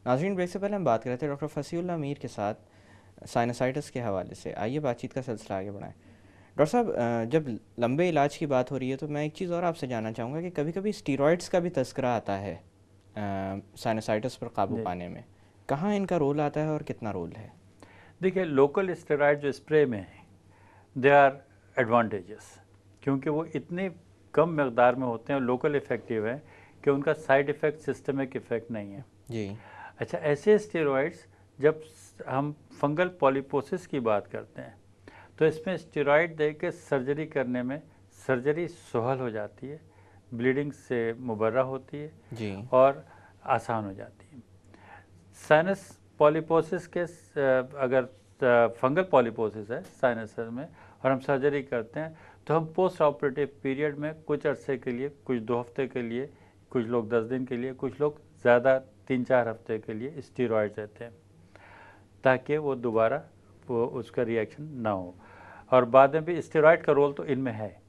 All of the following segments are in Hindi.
नाज़रीन, ब्रेक से पहले हम बात कर रहे थे डॉक्टर फसीउल्लाह मीर के साथ साइनसाइटिस के हवाले से। आइए बातचीत का सिलसिला आगे बढ़ाएं। डॉक्टर साहब, जब लंबे इलाज की बात हो रही है तो मैं एक चीज़ और आपसे जानना चाहूँगा कि कभी कभी स्टीरॉयड्स का भी तस्करा आता है साइनसाइटिस पर काबू जी पाने में। कहाँ इनका रोल आता है और कितना रोल है? देखिए, लोकल स्टेरॉइड जो स्प्रे में है दे आर एडवांटेजेस, क्योंकि वो इतने कम मकदार में होते हैं और लोकल इफ़ेक्टिव हैं कि उनका साइड इफ़ेक्ट सिस्टमिक इफ़ेक्ट नहीं है। जी। अच्छा, ऐसे स्टेरॉइड्स जब हम फंगल पॉलीपोसिस की बात करते हैं तो इसमें स्टेरॉइड दे के सर्जरी करने में सर्जरी सहल हो जाती है, ब्लीडिंग से मुबर्रा होती है जी। और आसान हो जाती है। साइनस पॉलीपोसिस के अगर फंगल पॉलीपोसिस है साइनस में और हम सर्जरी करते हैं तो हम पोस्ट ऑपरेटिव पीरियड में कुछ अरसे के लिए, कुछ 2 हफ्ते के लिए, कुछ लोग 10 दिन के लिए, कुछ लोग ज़्यादा 3-4 हफ्ते के लिए स्टीरॉयड देते हैं ताकि वो दोबारा वो उसका रिएक्शन ना हो। और बाद में भी स्टेरॉयड का रोल तो इनमें है,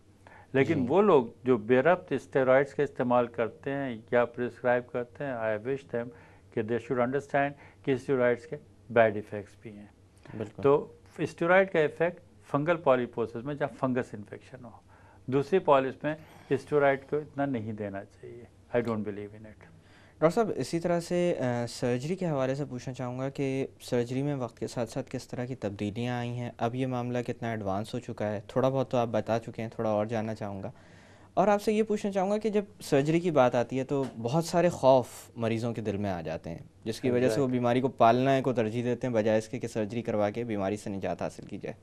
लेकिन जी। वो लोग जो बेरब्त स्टेरॉइड्स का इस्तेमाल करते हैं या प्रिस्क्राइब करते हैं, आई विश देम कि दे शुड अंडरस्टैंड कि स्टेरॉइड्स के बैड इफ़ेक्ट्स भी हैं। बिल्कुल। तो स्टेरॉइड का इफेक्ट फंगल पॉलीपोसिस में जहाँ फंगस इन्फेक्शन हो, दूसरी पॉलिस में स्टेरॉइड को इतना नहीं देना चाहिए। I don't believe in it. Doctor साहब, इसी तरह से सर्जरी के हवाले से पूछना चाहूँगा कि सर्जरी में वक्त के साथ साथ किस तरह की तब्दीलियाँ आई हैं, अब ये मामला कितना एडवांस हो चुका है। थोड़ा बहुत तो आप बता चुके हैं, थोड़ा और जानना चाहूँगा। और आपसे ये पूछना चाहूँगा कि जब सर्जरी की बात आती है तो बहुत सारे खौफ मरीज़ों के दिल में आ जाते हैं, जिसकी वजह से वो एग्जैक्टली। बीमारी को पालना को तरजीह देते हैं बजाय इसके कि सर्जरी करवा के बीमारी से निजात हासिल की जाए।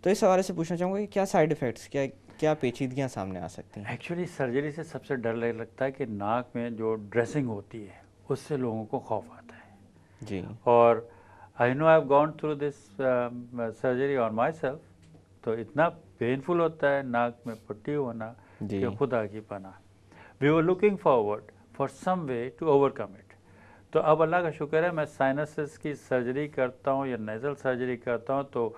तो इस हवाले से पूछना चाहूँगा कि क्या साइड इफ़ेक्ट्स, क्या क्या पेचीदगियाँ सामने आ सकती हैं? एक्चुअली सर्जरी से सबसे डर लगता है कि नाक में जो ड्रेसिंग होती है उससे लोगों को खौफ आता है। जी। और I know I have gone through this surgery on my self, तो इतना पेनफुल होता है नाक में पट्टी होना जी। कि खुदा की पनाह। We were looking forward for some way to overcome it. तो अब अल्लाह का शुक्र है, मैं साइनसेस की सर्जरी करता हूँ या नेज़ल सर्जरी करता हूँ तो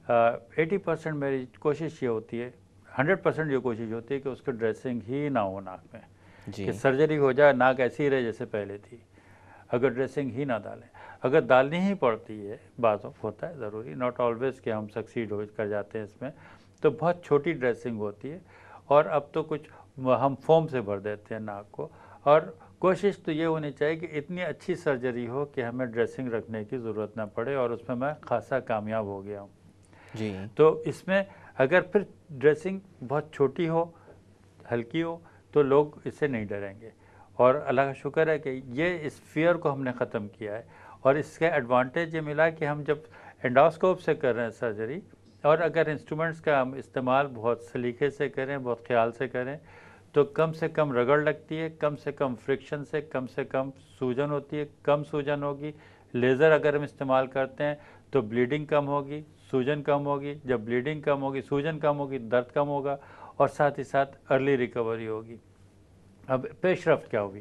80% मेरी कोशिश ये होती है, 100% ये कोशिश होती है कि उसकी ड्रेसिंग ही ना हो नाक में, जी। कि सर्जरी हो जाए नाक ऐसी ही रहे जैसे पहले थी। अगर ड्रेसिंग ही ना डालें, अगर डालनी ही पड़ती है, बात होता है ज़रूरी, नॉट ऑलवेज़ कि हम सक्सीड हो कर जाते हैं इसमें, तो बहुत छोटी ड्रेसिंग होती है। और अब तो कुछ हम फोम से भर देते हैं नाक को। और कोशिश तो ये होनी चाहिए कि इतनी अच्छी सर्जरी हो कि हमें ड्रेसिंग रखने की ज़रूरत ना पड़े, और उसमें मैं खासा कामयाब हो गया हूँ। जी। तो इसमें अगर फिर ड्रेसिंग बहुत छोटी हो, हल्की हो, तो लोग इससे नहीं डरेंगे। और अल्लाह का शुक्र है कि ये इस फियर को हमने ख़त्म किया है। और इसका एडवांटेज ये मिला कि हम जब एंडोस्कोप से कर रहे हैं सर्जरी, और अगर इंस्ट्रूमेंट्स का हम इस्तेमाल बहुत सलीके से करें, बहुत ख्याल से करें, तो कम से कम रगड़ लगती है, कम से कम फ्रिक्शन से कम सूजन होती है, कम सूजन होगी। लेज़र अगर हम इस्तेमाल करते हैं तो ब्लीडिंग कम होगी, सूजन कम होगी। जब ब्लीडिंग कम होगी, सूजन कम होगी, दर्द कम होगा, और साथ ही साथ अर्ली रिकवरी होगी। अब पेशरफ्त क्या होगी?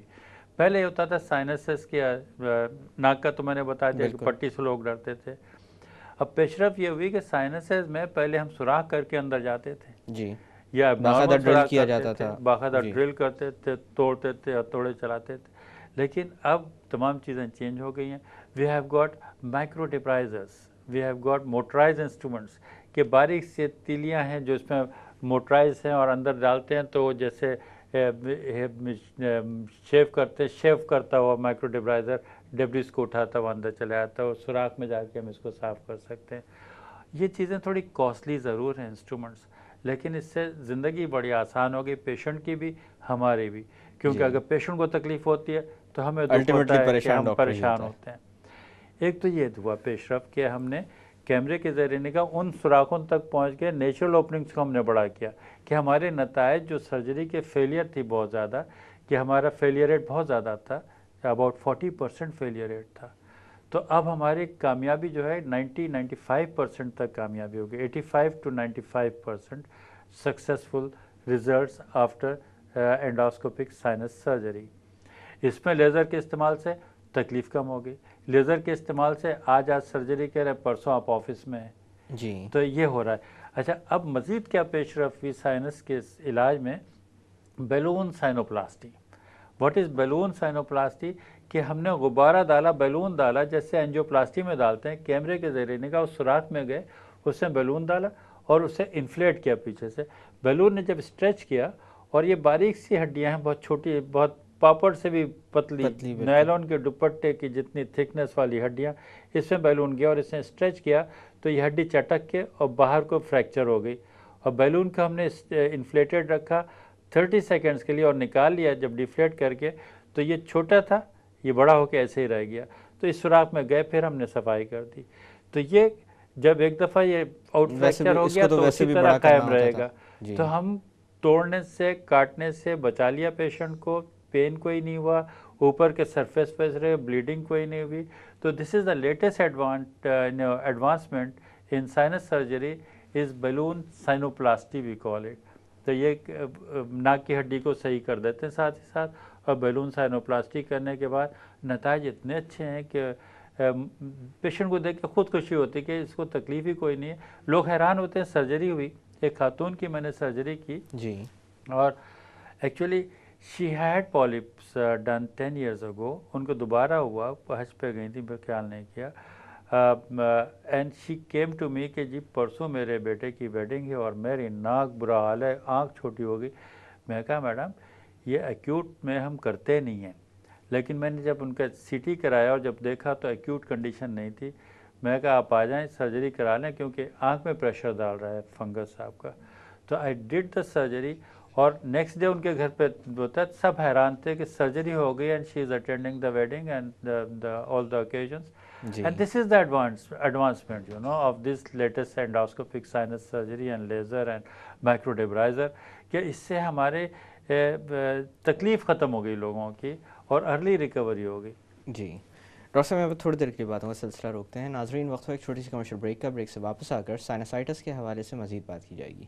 पहले ये होता था साइनसेस की नाक का तो मैंने बता दिया कि बिल्कुल। पट्टी से लोग डरते थे। अब पेशरफ्त ये हुई कि साइनसेस में पहले हम सुराख करके अंदर जाते थे, जी। या बाकायदा नॉर्मल ड्रिल सुराख किया करते जाता थे, था। बाकायदा जी। ड्रिल करते थे, तोड़ते थे, हथौड़े चलाते थे। लेकिन अब तमाम चीज़ें चेंज हो गई हैं। We have got micro debriders, we have got motorized instruments, के बारीक से तीलियाँ हैं जो इसमें मोटराइज हैं, और अंदर डालते हैं तो जैसे शेव करता हुआ माइक्रो डिप्राइजर डेब्रिस को उठाता हुआ अंदर चले आता है, और सुराख में जाके हम इसको साफ़ कर सकते हैं। ये चीज़ें थोड़ी कॉस्टली ज़रूर हैं इंस्ट्रूमेंट्स, लेकिन इससे ज़िंदगी बड़ी आसान हो गई, पेशेंट की भी, हमारी भी। क्योंकि जी। अगर पेशेंट को तकलीफ़ होती है तो हमें दुख अल्टीमेटली होता है कि परेशान हम डॉक्टर ही परेशान होता है। होते हैं। एक तो ये हुआ पेशरफ कि हमने कैमरे के ज़रिए निगाह उन सुराखों तक पहुंच गए, नेचुरल ओपनिंग्स को हमने बड़ा किया, कि हमारे नतायज जो सर्जरी के फेलियर थी बहुत ज़्यादा, कि हमारा फेलियर रेट बहुत ज़्यादा था, अबाउट 40% फेलियर रेट था। तो अब हमारी कामयाबी जो है 90-95% तक कामयाबी होगी, 85 to 95% successful results after endoscopic sinus surgery. इसमें लेज़र के इस्तेमाल से तकलीफ़ कम हो गई। लेज़र के इस्तेमाल से आज सर्जरी कह रहे हैं, परसों आप ऑफिस में हैं। जी। तो ये हो रहा है। अच्छा, अब मज़ीद क्या पेशरफ हुई साइनस के इलाज में? बैलून साइनोप्लास्टी। व्हाट इज़ बैलून साइनोप्लास्टी, कि हमने गुब्बारा डाला, बैलून डाला, जैसे एंजियोप्लास्टी में डालते हैं, कैमरे के ज़रिए निकाह उस सुराख में गए, उसमें बैलून डाला और उसे इन्फ्लेट किया पीछे से। बैलून ने जब स्ट्रेच किया, और ये बारीक सी हड्डियाँ हैं, बहुत छोटी, बहुत पापड़ से भी पतली, नायलॉन के दुपट्टे की जितनी थिकनेस वाली हड्डियाँ, इसमें बैलून गया और इसने स्ट्रेच किया तो ये हड्डी चटक के और बाहर को फ्रैक्चर हो गई। और बैलून को हमने इन्फ्लेटेड रखा 30 सेकेंड्स के लिए और निकाल लिया जब डिफ्लेट करके, तो ये छोटा था, ये बड़ा होकर ऐसे ही रह गया। तो इस सुराख में गए, फिर हमने सफाई कर दी। तो ये जब एक दफ़ा ये आउट फ्रैक्चर हो गया तो उसी तरह कायम रहेगा। तो हम तोड़ने से, काटने से बचा लिया पेशेंट को, पेन कोई नहीं हुआ, ऊपर के सरफेस पे रहे, ब्लीडिंग कोई नहीं हुई। तो this is the latest advancement in sinus surgery is balloon sinuplasty we call it. तो ये नाक की हड्डी को सही कर देते हैं साथ ही साथ, और बैलून साइनोप्लास्टी करने के बाद नताज इतने अच्छे हैं कि पेशेंट को देख के खुद खुशी होती है कि इसको तकलीफ़ ही कोई नहीं है। लोग हैरान होते हैं, सर्जरी हुई, एक खातून की मैंने सर्जरी की जी, और actually she had polyps done 10 years ago, उनको दोबारा हुआ, हज पे गई थी, मैं ख्याल नहीं किया, and she came to me कि जी परसों मेरे बेटे की वेडिंग है और मेरी नाक बुरा हाल है, आँख छोटी हो गई। मैं कहा मैडम ये एक्यूट में हम करते नहीं हैं, लेकिन मैंने जब उनका सीटी कराया और जब देखा तो एक्यूट कंडीशन नहीं थी। मैं कहा आप आ जाएं, सर्जरी करा लें, क्योंकि आँख में प्रेशर डाल रहा है फंगस साहब का। तो आई डिड द सर्जरी, और नेक्स्ट डे उनके घर पे होता, सब हैरान थे कि सर्जरी हो गई and she is attending the wedding and all the occasions. And this is the advancement you know of this latest endoscopic sinus surgery and laser and microdebrider, कि इससे हमारे तकलीफ़ ख़त्म हो गई लोगों की और अर्ली रिकवरी हो गई। जी डॉक्टर साहब, मैं थोड़ी देर की बातों का सिलसिला रोकते हैं। नाजरीन, वक्त एक छोटी सी कमर्शियल ब्रेक का, ब्रेक से वापस आकर साइनसाइटिस के हवाले से मज़ीद बात की जाएगी।